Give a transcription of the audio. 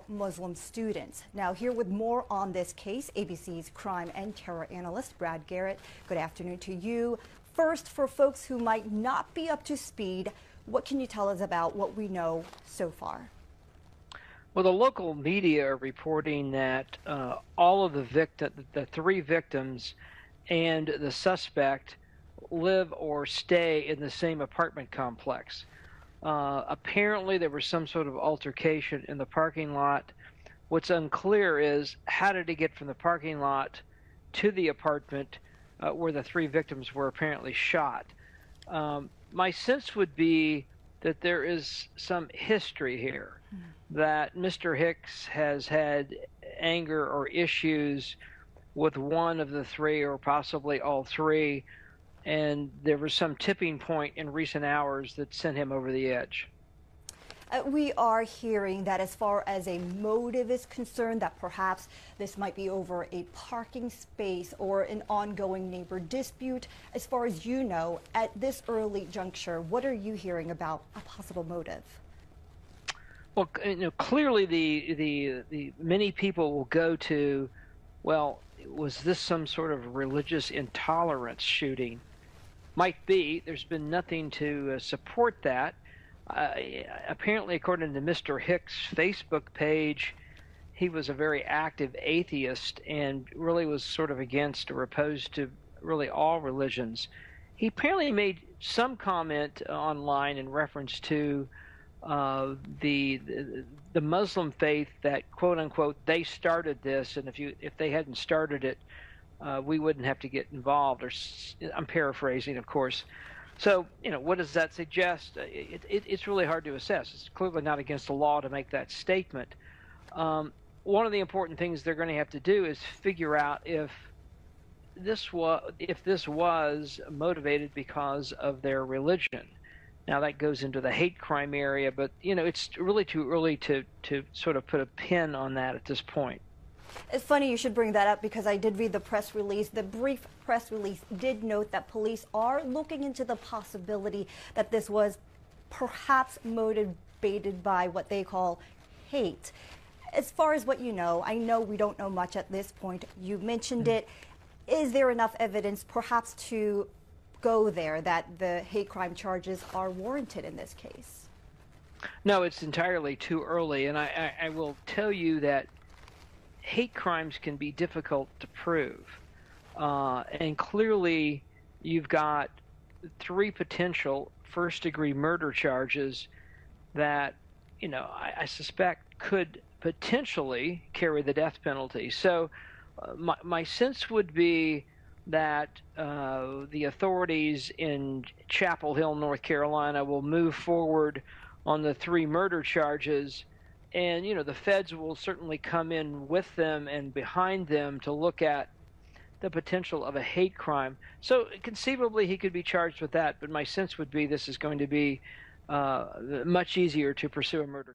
Muslim students. Now, here with more on this case, ABC's crime and terror analyst Brad Garrett. Good afternoon to you. First, for folks who might not be up to speed, what can you tell us about what we know so far? Well, the local media are reporting that all of the three victims and the suspect live or stay in the same apartment complex. Apparently, there was some sort of altercation in the parking lot. What's unclear is how did he get from the parking lot to the apartment where the three victims were apparently shot. My sense would be that there is some history here, that Mr. Hicks has had anger or issues with one of the three or possibly all three, and there was some tipping point in recent hours that sent him over the edge. We are hearing that as far as a motive is concerned, that perhaps this might be over a parking space or an ongoing neighbor dispute. As far as you know, at this early juncture, what are you hearing about a possible motive? Well, clearly the many people will go to, well, was this some sort of religious intolerance shooting? Might be. There's been nothing to support that. Apparently, according to Mr. Hicks' Facebook page, he was a very active atheist and really was sort of against or opposed to really all religions. He apparently made some comment online in reference to the Muslim faith, that quote unquote they started this, and if they hadn't started it, we wouldn't have to get involved. Or I'm paraphrasing, of course. So, what does that suggest? It's really hard to assess. It's clearly not against the law to make that statement. One of the important things they're going to have to do is figure out if this was motivated because of their religion. Now that goes into the hate crime area, but it's really too early to sort of put a pin on that at this point. It's funny you should bring that up because I did read the press release. The brief press release did note that police are looking into the possibility that this was perhaps motivated by what they call hate. As far as what you know, I know we don't know much at this point. You mentioned it. Is there enough evidence perhaps to go there that the hate crime charges are warranted in this case? No, it's entirely too early, and I will tell you that hate crimes can be difficult to prove, and clearly you've got three potential first-degree murder charges that I suspect could potentially carry the death penalty. So my sense would be that the authorities in Chapel Hill, North Carolina, will move forward on the three murder charges. And, the feds will certainly come in with them and behind them to look at the potential of a hate crime. So conceivably he could be charged with that, but my sense would be this is going to be much easier to pursue a murder.